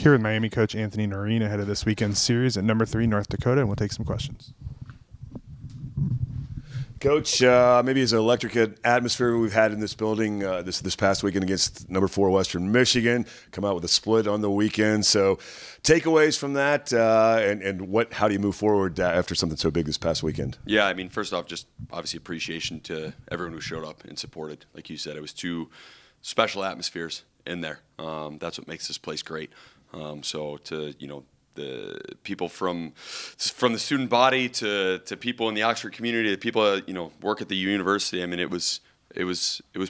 Here with Miami coach Anthony Noreen ahead of this weekend's series at number 3 North Dakota, and we'll take some questions. Coach, maybe as an electric atmosphere we've had in this building this past weekend against number 4 Western Michigan, come out with a split on the weekend. So takeaways from that and how do you move forward after something so big this past weekend? Yeah, I mean, first off, just obviously appreciation to everyone who showed up and supported. Like you said, it was 2 special atmospheres in there. That's what makes this place great. So to, the people from the student body to people in the Oxford community, to people work at the university. I mean, it was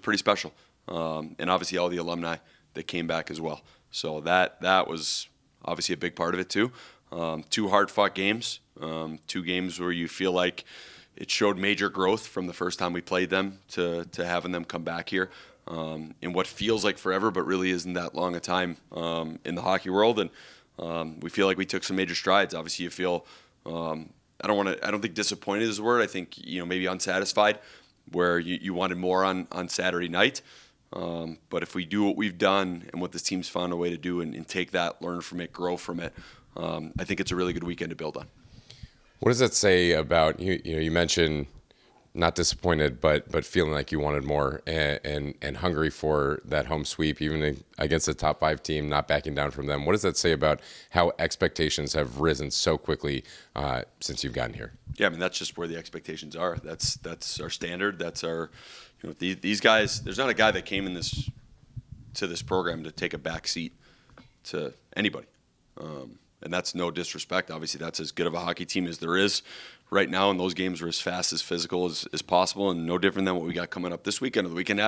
pretty special, and obviously all the alumni that came back as well. So that was obviously a big part of it too. 2 hard-fought games, 2 games where you feel like it showed major growth from the first time we played them to having them come back here in what feels like forever, but really isn't that long a time in the hockey world. And we feel like we took some major strides. Obviously, you feel I don't think disappointed is the word. I think maybe unsatisfied, where you wanted more on Saturday night. But if we do what we've done and what this team's found a way to do and take that, learn from it, grow from it, I think it's a really good weekend to build on. What does that say about you mentioned not disappointed, but feeling like you wanted more and hungry for that home sweep, even against a top 5 team, not backing down from them. What does that say about how expectations have risen so quickly since you've gotten here? Yeah, I mean, that's just where the expectations are. That's our standard. That's our, these guys. There's not a guy that came in to this program to take a back seat to anybody. And that's no disrespect. Obviously, that's as good of a hockey team as there is right now, and those games are as fast, as physical as possible, and no different than what we got coming up this weekend or the weekend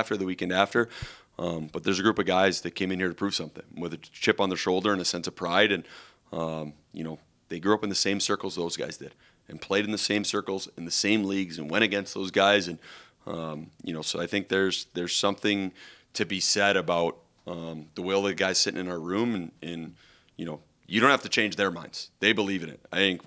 after. But there's a group of guys that came in here to prove something, with a chip on their shoulder and a sense of pride. And, they grew up in the same circles those guys did and played in the same circles, in the same leagues, and went against those guys. And, so I think there's something to be said about the will of the guys sitting in our room and you don't have to change their minds. They believe in it. I think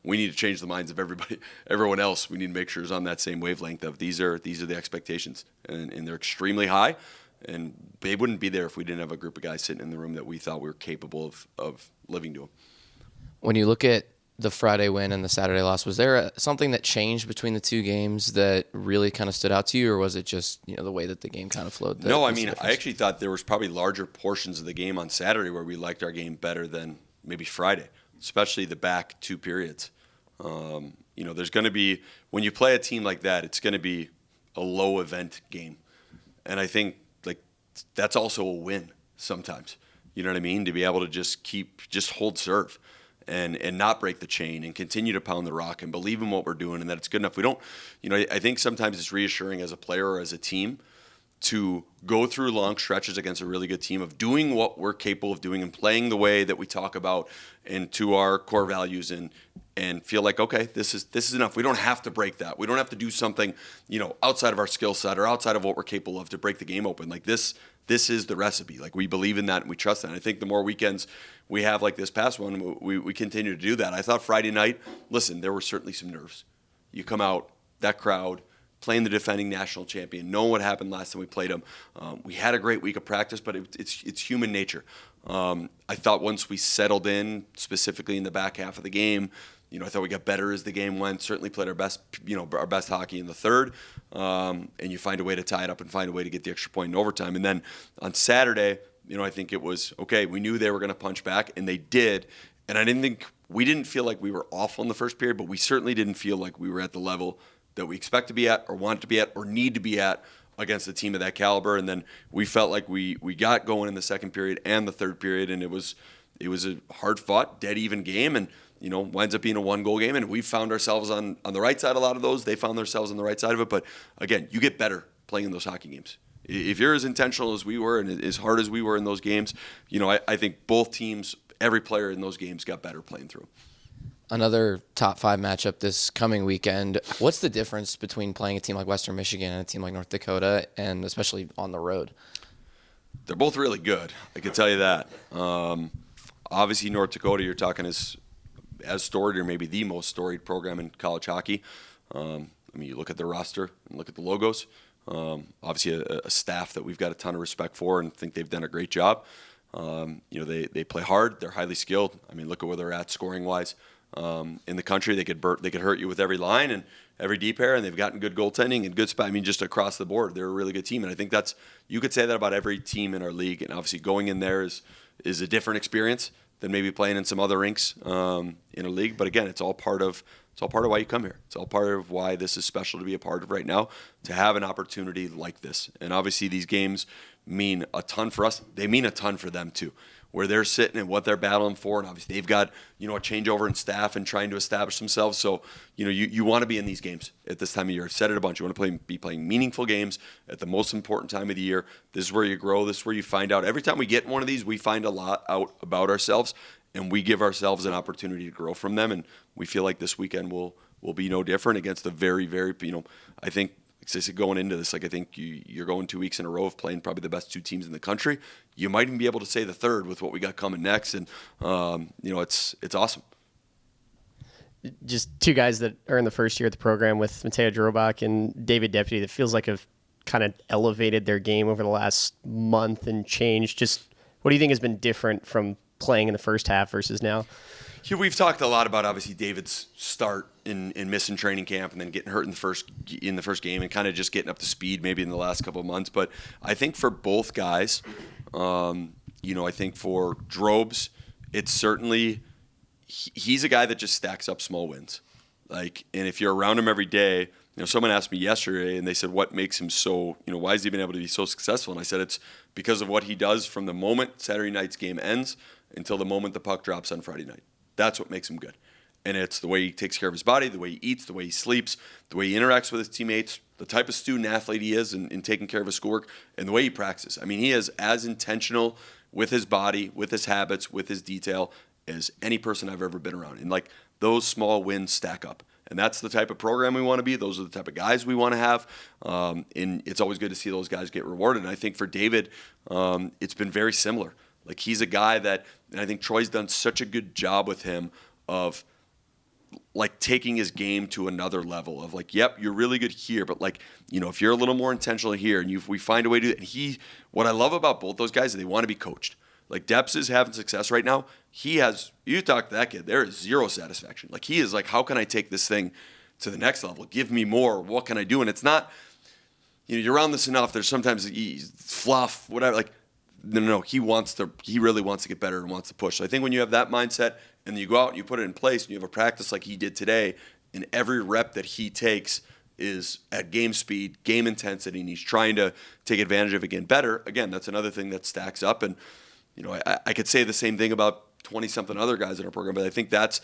we need to change the minds of everyone else. We need to make sure is on that same wavelength of these are the expectations, and they're extremely high, and they wouldn't be there if we didn't have a group of guys sitting in the room that we thought we were capable of living to them. When you look at the Friday win and the Saturday loss, was there something that changed between the 2 games that really kind of stood out to you, or was it just the way that the game kind of flowed? No, I mean, I actually thought there was probably larger portions of the game on Saturday where we liked our game better than maybe Friday, especially the back 2 periods. There's going to be, when you play a team like that, it's going to be a low event game, and I think that's also a win sometimes. You know what I mean? To be able to just hold serve. And not break the chain and continue to pound the rock and believe in what we're doing and that it's good enough. We don't, I think sometimes it's reassuring as a player or as a team to go through long stretches against a really good team of doing what we're capable of doing and playing the way that we talk about and to our core values and feel like, okay, this is enough. We don't have to break that. We don't have to do something, outside of our skill set or outside of what we're capable of to break the game open. Like this is the recipe. Like we believe in that and we trust that. And I think the more weekends we have like this past one, we continue to do that. I thought Friday night, listen, there were certainly some nerves. You come out, that crowd, playing the defending national champion, knowing what happened last time we played them. We had a great week of practice, but it's human nature. I thought once we settled in, specifically in the back half of the game, I thought we got better as the game went. Certainly played our best hockey in the third, and you find a way to tie it up and find a way to get the extra point in overtime. And then on Saturday, I think it was okay. We knew they were going to punch back, and they did. And we didn't feel like we were awful in the first period, but we certainly didn't feel like we were at the level that we expect to be at, or want to be at, or need to be at against a team of that caliber. And then we felt like we got going in the second period and the third period, and it was a hard-fought, dead-even game, and winds up being a 1-goal game. And we found ourselves on the right side of a lot of those. They found themselves on the right side of it. But again, you get better playing in those hockey games. If you're as intentional as we were and as hard as we were in those games, I think both teams, every player in those games got better playing through. Another top 5 matchup this coming weekend. What's the difference between playing a team like Western Michigan and a team like North Dakota, and especially on the road? They're both really good. I can tell you that. Obviously, North Dakota, you're talking as storied or maybe the most storied program in college hockey. You look at their roster and look at the logos. Obviously, a staff that we've got a ton of respect for and think they've done a great job. They play hard. They're highly skilled. I mean, look at where they're at scoring wise in the country. They could hurt you with every line and every D pair, and they've gotten good goaltending and good spot. I mean, just across the board, they're a really good team, and I think you could say that about every team in our league. And obviously, going in there is a different experience than maybe playing in some other rinks in a league. But again, it's all part of why you come here. It's all part of why this is special to be a part of right now, to have an opportunity like this. And obviously, these games mean a ton for us. They mean a ton for them too, where they're sitting and what they're battling for. And obviously, they've got a changeover in staff and trying to establish themselves. So you want to be in these games at this time of year. I've said it a bunch. You want to be playing meaningful games at the most important time of the year. This is where you grow. This is where you find out. Every time we get in one of these, we find a lot out about ourselves, and we give ourselves an opportunity to grow from them. And we feel like this weekend will be no different against a very, very, I think, going into this, I think you're going 2 weeks in a row of playing probably the best two teams in the country. You might even be able to say the third with what we got coming next, and it's awesome. Just two guys that are in the first year of the program with Mateo Drobak and David Deputy that feels like have kind of elevated their game over the last month and changed. Just what do you think has been different from playing in the first half versus now? We've talked a lot about obviously David's start in missing training camp and then getting hurt in the first game and kind of just getting up to speed maybe in the last couple of months. But I think for both guys, I think for Drobes, it's certainly he's a guy that just stacks up small wins. And if you're around him every day, someone asked me yesterday and they said, what makes him so, why has he been able to be so successful? And I said, it's because of what he does from the moment Saturday night's game ends until the moment the puck drops on Friday night. That's what makes him good. And it's the way he takes care of his body, the way he eats, the way he sleeps, the way he interacts with his teammates, the type of student athlete he is in taking care of his schoolwork, and the way he practices. I mean, he is as intentional with his body, with his habits, with his detail as any person I've ever been around. And those small wins stack up. And that's the type of program we want to be. Those are the type of guys we want to have. And it's always good to see those guys get rewarded. And I think for David, it's been very similar. He's a guy that, and I think Troy's done such a good job with him of taking his game to another level of yep, you're really good here, but if you're a little more intentional here and we find a way to do it. And what I love about both those guys is they want to be coached. Deps is having success right now. You talk to that kid, there is zero satisfaction. He is how can I take this thing to the next level? Give me more. What can I do? And it's not, you're around this enough. There's sometimes fluff, whatever. No. He really wants to get better and wants to push. So I think when you have that mindset and then you go out and you put it in place and you have a practice like he did today, and every rep that he takes is at game speed, game intensity, and he's trying to take advantage of it again better. Again, that's another thing that stacks up. And I could say the same thing about 20-something other guys in our program, but I think that's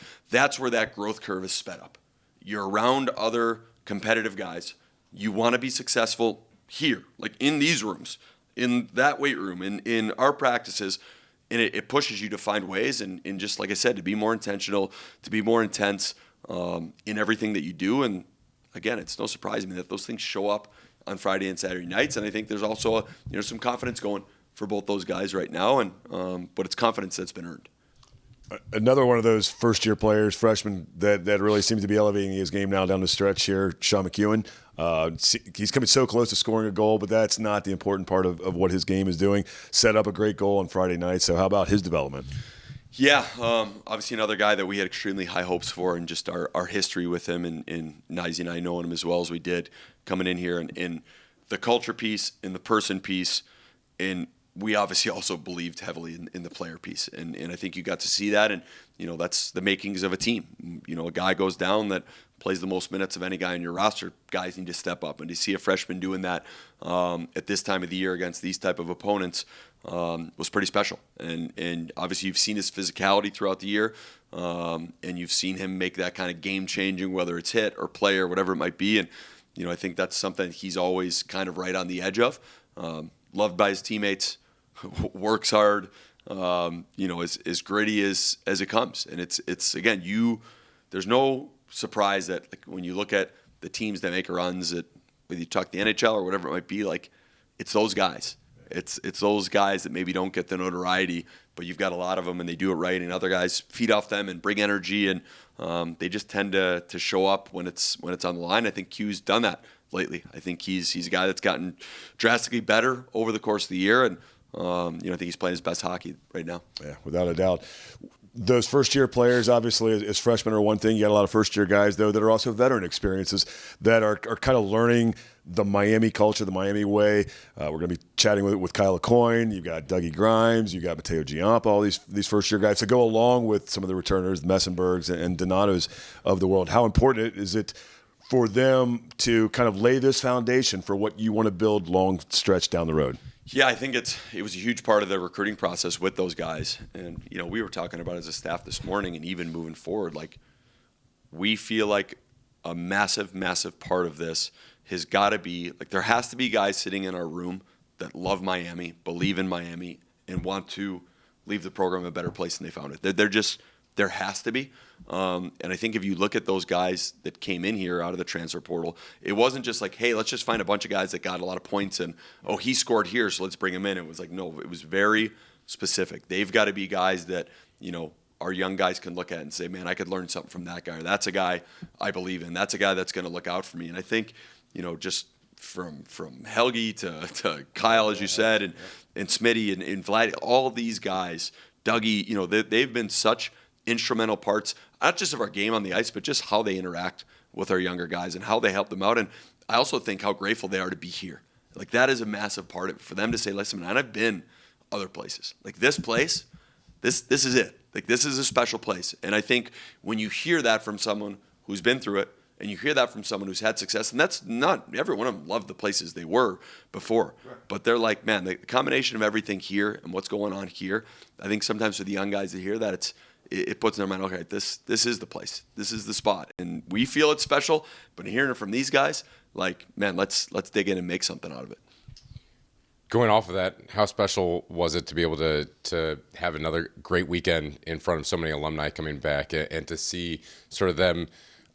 where that growth curve is sped up. You're around other competitive guys. You want to be successful here, in these rooms, in that weight room, in our practices, and it pushes you to find ways and just like I said, to be more intentional, to be more intense in everything that you do. And again, it's no surprise to me that those things show up on Friday and Saturday nights. And I think there's also some confidence going for both those guys right now, and but it's confidence that's been earned. Another one of those first-year players, freshman, that really seems to be elevating his game now down the stretch here, Sean McEwen. He's coming so close to scoring a goal, but that's not the important part of what his game is doing. Set up a great goal on Friday night, so how about his development? Yeah, obviously another guy that we had extremely high hopes for, and just our history with him, and Nizy and I knowing him as well as we did coming in here, and in the culture piece, in the person piece, and we obviously also believed heavily in the player piece. And I think you got to see that. And, that's the makings of a team. A guy goes down that plays the most minutes of any guy on your roster. Guys need to step up. And to see a freshman doing that at this time of the year against these type of opponents was pretty special. And obviously you've seen his physicality throughout the year. And you've seen him make that kind of game-changing, whether it's hit or play or whatever it might be. And, I think that's something he's always kind of right on the edge of. Loved by his teammates. Works hard, as gritty as it comes. And it's again, there's no surprise that when you look at the teams that make runs at, whether you talk the NHL or whatever it might be, it's those guys. It's those guys that maybe don't get the notoriety, but you've got a lot of them and they do it right, and other guys feed off them and bring energy, and they just tend to show up when it's on the line. I think Q's done that lately. I think he's a guy that's gotten drastically better over the course of the year, and I think he's playing his best hockey right now. Yeah, without a doubt. Those first-year players, obviously, as freshmen are one thing. You got a lot of first-year guys, though, that are also veteran experiences that are kind of learning the Miami culture, the Miami way. We're going to be chatting with Kyle Aucoin. You've got Dougie Grimes. You've got Mateo Giampa, all these first-year guys to go along with some of the returners, the Messenbergs and Donatos of the world. How important is it for them to kind of lay this foundation for what you want to build long stretch down the road? Yeah, I think it was a huge part of the recruiting process with those guys. And, we were talking about as a staff this morning and even moving forward, like we feel like a massive, massive part of this has got to be, like there has to be guys sitting in our room that love Miami, believe in Miami, and want to leave the program a better place than they found it. There has to be. And I think if you look at those guys that came in here out of the transfer portal, it wasn't just like, hey, let's just find a bunch of guys that got a lot of points and, oh, he scored here, so let's bring him in. It was like, no, it was very specific. They've got to be guys that, our young guys can look at and say, man, I could learn something from that guy. Or that's a guy I believe in. That's a guy that's going to look out for me. And I think, just from Helgi to Kyle, as you said, and Smitty and Vlad, all of these guys, Dougie, they've been such instrumental parts, not just of our game on the ice, but just how they interact with our younger guys and how they help them out. And I also think how grateful they are to be here. Like that is a massive part of it for them to say, listen, man, I've been other places. Like this place, this is it. Like this is a special place. And I think when you hear that from someone who's been through it, and you hear that from someone who's had success, and that's not every one of them loved the places they were before, right. But they're like, man, the combination of everything here and what's going on here, I think sometimes for the young guys to hear that, it puts in their mind, okay, this is the place, this is the spot, and we feel it's special. But hearing it from these guys, like, man, let's dig in and make something out of it. Going off of that, how special was it to be able to have another great weekend in front of so many alumni coming back and to see sort of them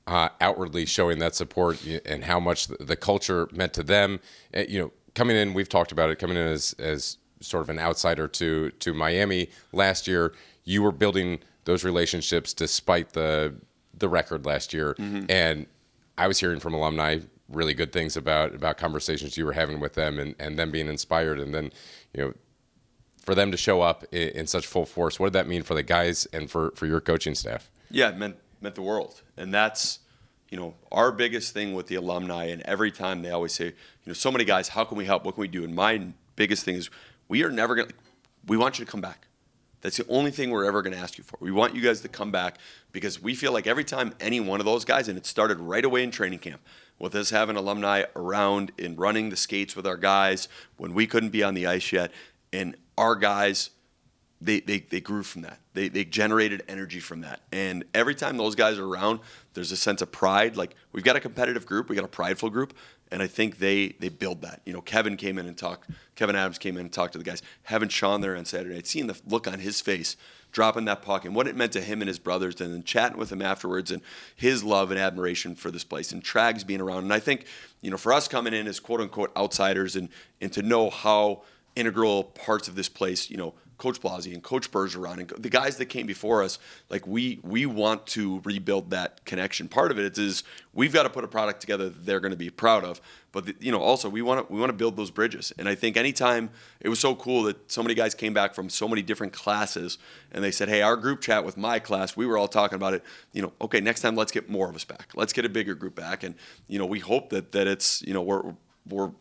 outwardly showing that support and how much the culture meant to them? Coming in, we've talked about it, coming in as sort of an outsider to Miami last year, you were building those relationships despite the record last year. Mm-hmm. And I was hearing from alumni really good things about conversations you were having with them and them being inspired. And then, for them to show up in such full force, what did that mean for the guys and for your coaching staff? Yeah, it meant the world. And that's, our biggest thing with the alumni. And every time they always say, so many guys, how can we help? What can we do? And my biggest thing is we want you to come back. That's the only thing we're ever going to ask you for. We want you guys to come back because we feel like every time any one of those guys, and it started right away in training camp, with us having alumni around and running the skates with our guys when we couldn't be on the ice yet, and our guys, they grew from that. They generated energy from that. And every time those guys are around, there's a sense of pride. Like, we've got a competitive group, we got a prideful group, and I think they build that. Kevin Adams came in and talked to the guys. Having Sean there on Saturday night, seeing the look on his face, dropping that puck, and what it meant to him and his brothers, and then chatting with him afterwards, and his love and admiration for this place, and Trags being around. And I think, for us coming in as quote-unquote outsiders and to know how integral parts of this place, Coach Blasey and Coach Bergeron and the guys that came before us, like we want to rebuild that connection. Part of it is we've got to put a product together that they're going to be proud of, but also we want to build those bridges. And I think anytime, it was so cool that so many guys came back from so many different classes, and they said, hey, our group chat with my class, we were all talking about it. Okay, next time let's get more of us back. Let's get a bigger group back, and we hope that it's we're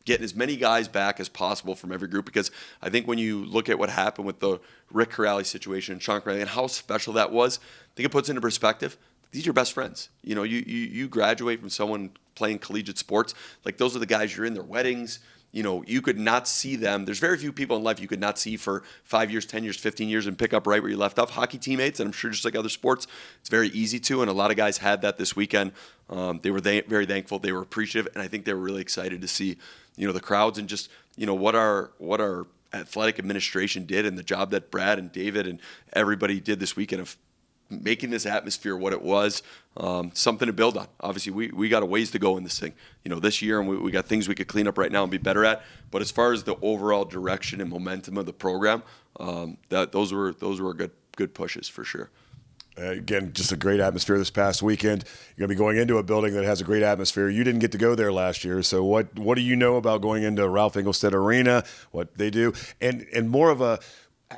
getting as many guys back as possible from every group, because I think when you look at what happened with the Rick Corrali situation and Sean Corrali and how special that was, I think it puts into perspective, these are your best friends. You graduate from someone playing collegiate sports, like those are the guys you're in their weddings. You could not see them. There's very few people in life you could not see for 5 years, 10 years, 15 years and pick up right where you left off. Hockey teammates, and I'm sure just like other sports, it's very easy to, and a lot of guys had that this weekend. They were very thankful. They were appreciative, and I think they were really excited to see, the crowds and just, what our athletic administration did and the job that Brad and David and everybody did this weekend of making this atmosphere what it was, something to build on. Obviously, we got a ways to go in this thing, this year, and we got things we could clean up right now and be better at. But as far as the overall direction and momentum of the program, those were good pushes for sure. Again, just a great atmosphere this past weekend. You're going to be going into a building that has a great atmosphere. You didn't get to go there last year, so what do you know about going into Ralph Engelstad Arena, what they do, and more of a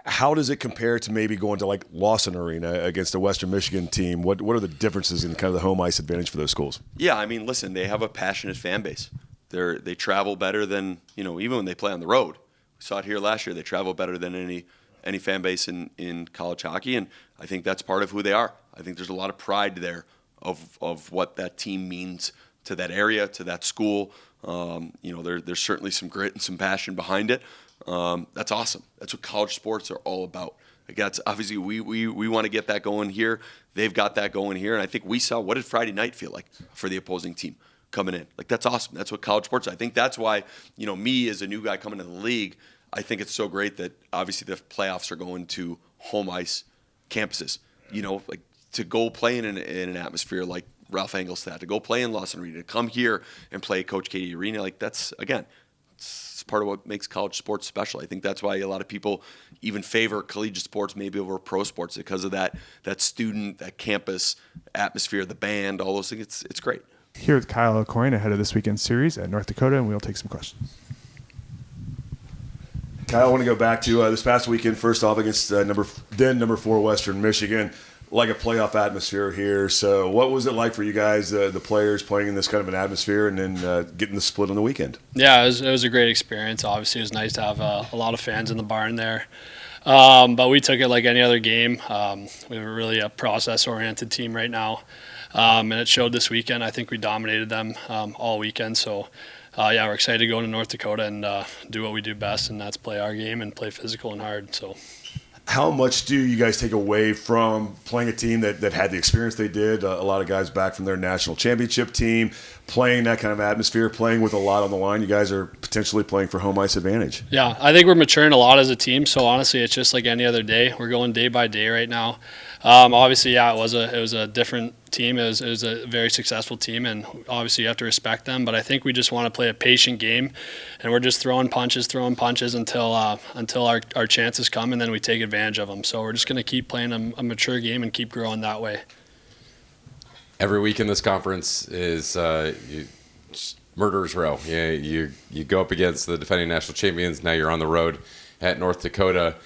how does it compare to maybe going to like Lawson Arena against a Western Michigan team? What are the differences in kind of the home ice advantage for those schools? Yeah, I mean, listen, they have a passionate fan base. They travel better than, even when they play on the road. We saw it here last year. They travel better than any fan base in college hockey, and I think that's part of who they are. I think there's a lot of pride there of what that team means to that area, to that school. There's certainly some grit and some passion behind it. That's awesome. That's what college sports are all about. Like that's obviously we want to get that going here. They've got that going here, and I think we saw what did Friday night feel like for the opposing team coming in. Like that's awesome. That's what college sports. I think that's why me as a new guy coming into the league, I think it's so great that obviously the playoffs are going to home ice campuses. Like to go play in an atmosphere like Ralph Engelstad, to go play in Lawson Arena, to come here and play Coach Katie Arena. Like that's again, it's part of what makes college sports special. I think that's why a lot of people even favor collegiate sports maybe over pro sports because of that student, that campus atmosphere, the band, all those things. It's great. Here with Kyle Aucoin ahead of this weekend's series at North Dakota, and we'll take some questions. Kyle, I want to go back to this past weekend, first off, against number 4 Western Michigan. Like a playoff atmosphere here. So what was it like for you guys, the players, playing in this kind of an atmosphere and then getting the split on the weekend? Yeah, it was a great experience. Obviously, it was nice to have a lot of fans in the barn there. But we took it like any other game. We were really a process-oriented team right now. And it showed this weekend. I think we dominated them all weekend. So, we're excited to go into North Dakota and do what we do best, and that's play our game and play physical and hard. So. How much do you guys take away from playing a team that had the experience they did? A lot of guys back from their national championship team, playing that kind of atmosphere, playing with a lot on the line. You guys are potentially playing for home ice advantage. Yeah, I think we're maturing a lot as a team. So honestly, it's just like any other day. We're going day by day right now. Obviously, it was a different team. It was a very successful team, and obviously you have to respect them. But I think we just want to play a patient game, and we're just throwing punches until our chances come, and then we take advantage of them. So we're just going to keep playing a mature game and keep growing that way. Every week in this conference is murderer's row. You go up against the defending national champions. Now you're on the road at North Dakota.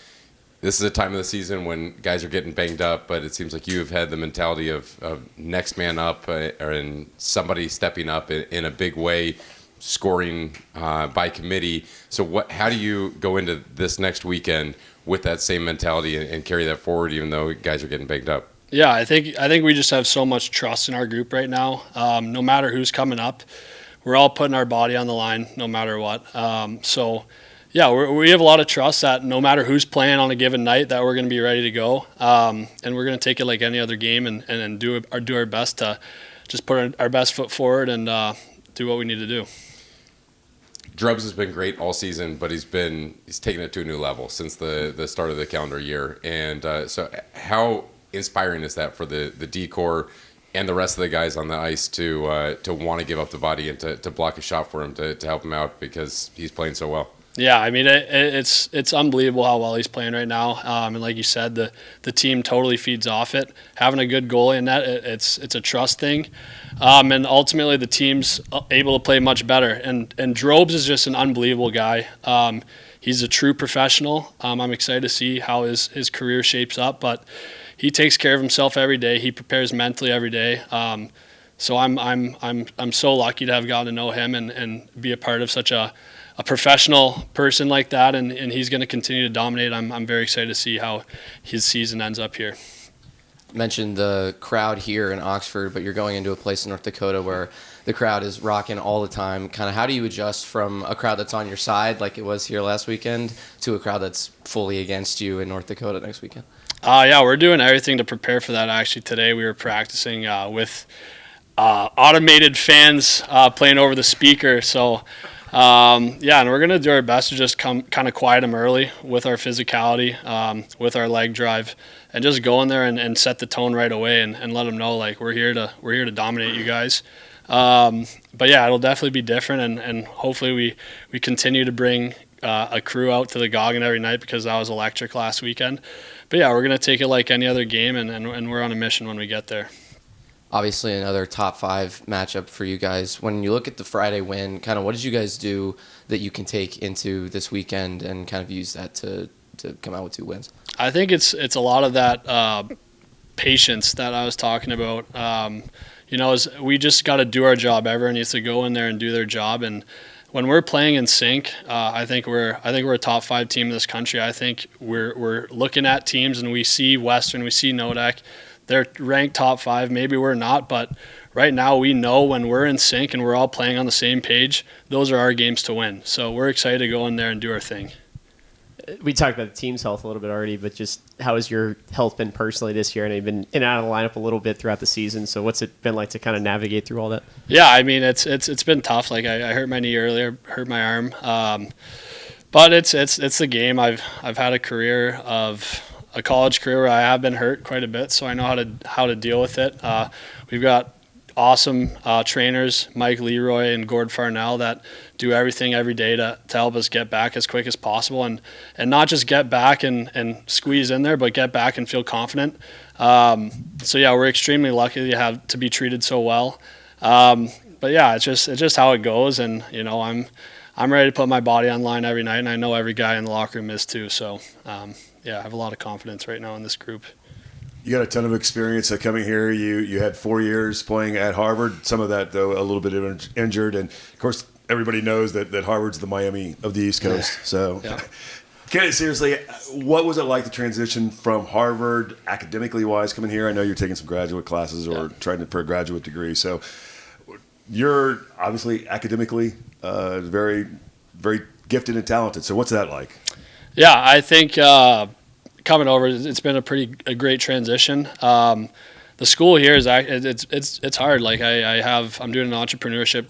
This is a time of the season when guys are getting banged up, but it seems like you have had the mentality of next man up and somebody stepping up in a big way, scoring by committee. So how do you go into this next weekend with that same mentality and carry that forward even though guys are getting banged up? Yeah, I think we just have so much trust in our group right now. No matter who's coming up, we're all putting our body on the line no matter what. Yeah, we have a lot of trust that no matter who's playing on a given night that we're going to be ready to go, and we're going to take it like any other game and do our best to just put our best foot forward and do what we need to do. Drubbs has been great all season, but he's taken it to a new level since the start of the calendar year. And so how inspiring is that for the D-core and the rest of the guys on the ice to want to give up the body and to block a shot for him to help him out because he's playing so well? Yeah, I mean it's unbelievable how well he's playing right now, and like you said, the team totally feeds off it. Having a good goalie in that, it's a trust thing, and ultimately the team's able to play much better. And Drobes is just an unbelievable guy. He's a true professional. I'm excited to see how his career shapes up, but he takes care of himself every day. He prepares mentally every day. So I'm so lucky to have gotten to know him and be a part of such a professional person like that, and he's going to continue to dominate. I'm very excited to see how his season ends up here. You mentioned the crowd here in Oxford, but you're going into a place in North Dakota where the crowd is rocking all the time. Kind of how do you adjust from a crowd that's on your side like it was here last weekend to a crowd that's fully against you in North Dakota next weekend? Yeah, we're doing everything to prepare for that. Actually, today we were practicing with automated fans playing over the speaker. So, and we're going to do our best to just kind of quiet them early with our physicality, with our leg drive, and just go in there and set the tone right away and let them know, like, we're here to dominate you guys. But yeah, it'll definitely be different, and hopefully we continue to bring a crew out to the Goggin every night because that was electric last weekend. But yeah, we're going to take it like any other game, and we're on a mission when we get there. Obviously, another top 5 matchup for you guys. When you look at the Friday win, kind of what did you guys do that you can take into this weekend and kind of use that to come out with 2 wins? I think it's a lot of that patience that I was talking about. We just got to do our job. Everyone needs to go in there and do their job. And when we're playing in sync, I think we're a top 5 team in this country. I think we're looking at teams and we see Western, we see Nodek. They're ranked top 5. Maybe we're not, but right now we know when we're in sync and we're all playing on the same page, those are our games to win. So we're excited to go in there and do our thing. We talked about the team's health a little bit already, but just how has your health been personally this year? And you've been in and out of the lineup a little bit throughout the season. So what's it been like to kind of navigate through all that? Yeah, I mean it's been tough. Like I hurt my knee earlier, hurt my arm, but it's the game. I've had a college career where I have been hurt quite a bit, so I know how to deal with it. We've got awesome trainers, Mike Leroy and Gord Farnell, that do everything every day to help us get back as quick as possible, and not just get back and squeeze in there, but get back and feel confident. So yeah, we're extremely lucky to be treated so well. But yeah, it's just how it goes, and I'm ready to put my body on line every night, and I know every guy in the locker room is too. So yeah, I have a lot of confidence right now in this group. You got a ton of experience coming here. You had 4 years playing at Harvard. Some of that, though, a little bit injured. And, of course, everybody knows that Harvard's the Miami of the East Coast. So, yeah. Seriously, what was it like to transition from Harvard academically-wise coming here? I know you're taking some graduate classes or trying for a graduate degree. So you're obviously academically very, very gifted and talented. So what's that like? Yeah, I think coming over, it's been a great transition. The school here is it's hard. Like I'm doing an entrepreneurship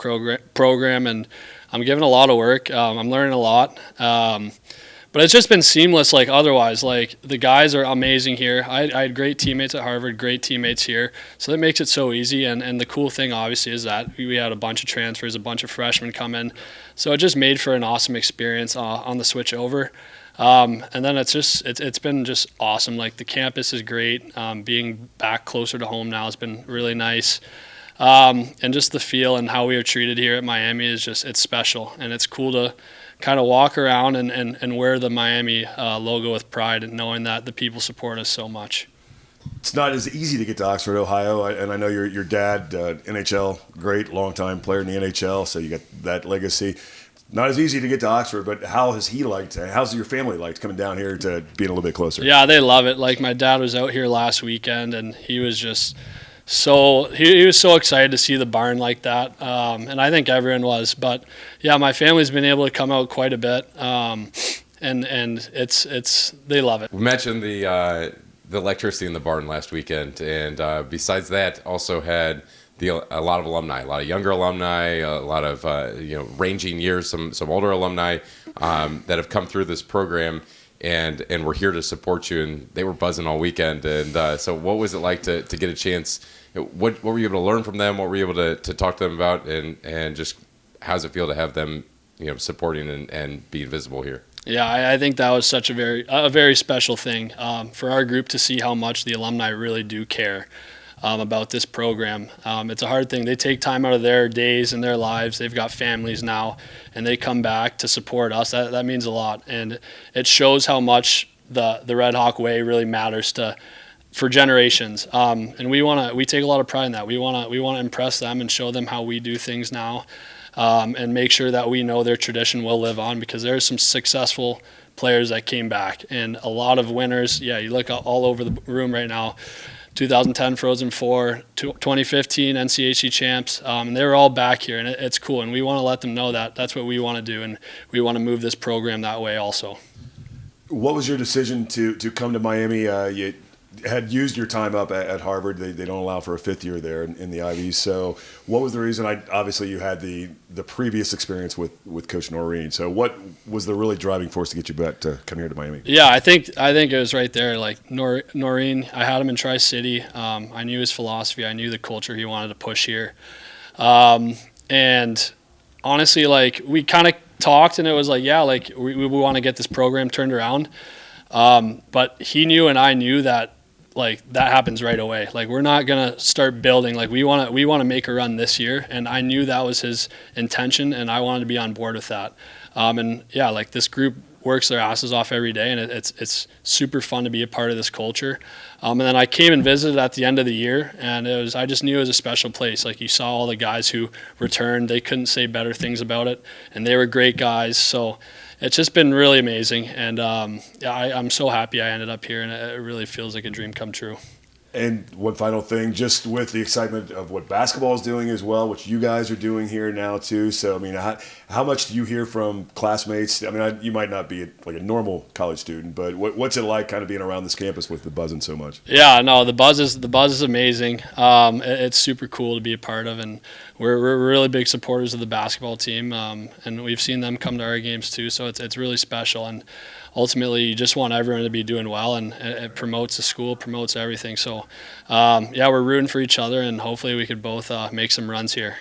program, and I'm giving a lot of work. I'm learning a lot, but it's just been seamless. Like otherwise, like the guys are amazing here. I had great teammates at Harvard, great teammates here, so that makes it so easy. And the cool thing, obviously, is that we had a bunch of transfers, a bunch of freshmen come in, so it just made for an awesome experience on the switch over. And then it's been just awesome. Like the campus is great. Being back closer to home now has been really nice. And just the feel and how we are treated here at Miami it's special. And it's cool to kind of walk around and wear the Miami logo with pride, and knowing that the people support us so much. It's not as easy to get to Oxford, Ohio, and I know your dad, NHL, great longtime player in the NHL, so you got that legacy. Not as easy to get to Oxford, but how's your family liked coming down here to being a little bit closer? Yeah, they love it. Like my dad was out here last weekend, and he was just he was so excited to see the barn like that, and I think everyone was. But yeah, my family's been able to come out quite a bit, and it's they love it. We mentioned the electricity in the barn last weekend, and besides that, also had a lot of alumni, a lot of younger alumni, a lot of ranging years, some older alumni that have come through this program, and we're here to support you. And they were buzzing all weekend. And so, what was it like to get a chance? What were you able to learn from them? What were you able to talk to them about? And just how does it feel to have them supporting and being visible here? Yeah, I think that was such a very special thing for our group to see how much the alumni really do care about this program. It's a hard thing. They take time out of their days and their lives. They've got families now, and they come back to support us. That means a lot, and it shows how much the Red Hawk way really matters for generations. And we take a lot of pride in that. We want to impress them and show them how we do things now, and make sure that we know their tradition will live on, because there are some successful players that came back and a lot of winners. Yeah, you look all over the room right now. 2010 Frozen Four, 2015 NCHC champs. They were all back here, and it's cool. And we want to let them know that that's what we want to do, and we want to move this program that way also. What was your decision to come to Miami? You had used your time up at Harvard. They don't allow for a fifth year there in the Ivies. So what was the reason? Obviously, you had the previous experience with Coach Noreen. So what was the really driving force to get you back to come here to Miami? Yeah, I think it was right there. Like Noreen, I had him in Tri-City. I knew his philosophy. I knew the culture he wanted to push here. And honestly, like we kind of talked, and it was like, yeah, like we want to get this program turned around. But he knew and I knew that like that happens right away. Like we're not gonna start building. Like we want to make a run this year, and I knew that was his intention, and I wanted to be on board with that. And yeah, like this group works their asses off every day, and it's super fun to be a part of this culture. And then I came and visited at the end of the year, and I just knew it was a special place. Like you saw all the guys who returned, they couldn't say better things about it, and they were great guys. So it's just been really amazing, and I'm so happy I ended up here, and it really feels like a dream come true. And one final thing, just with the excitement of what basketball is doing as well, which you guys are doing here now too. So, I mean, how much do you hear from classmates? I mean, you might not be like a normal college student, but what's it like kind of being around this campus with the buzzing so much? Yeah, no, the buzz is amazing. It's super cool to be a part of, and we're really big supporters of the basketball team, and we've seen them come to our games too. So it's really special, and ultimately you just want everyone to be doing well, and it promotes the school, promotes everything. So yeah, we're rooting for each other, and hopefully we could both make some runs here.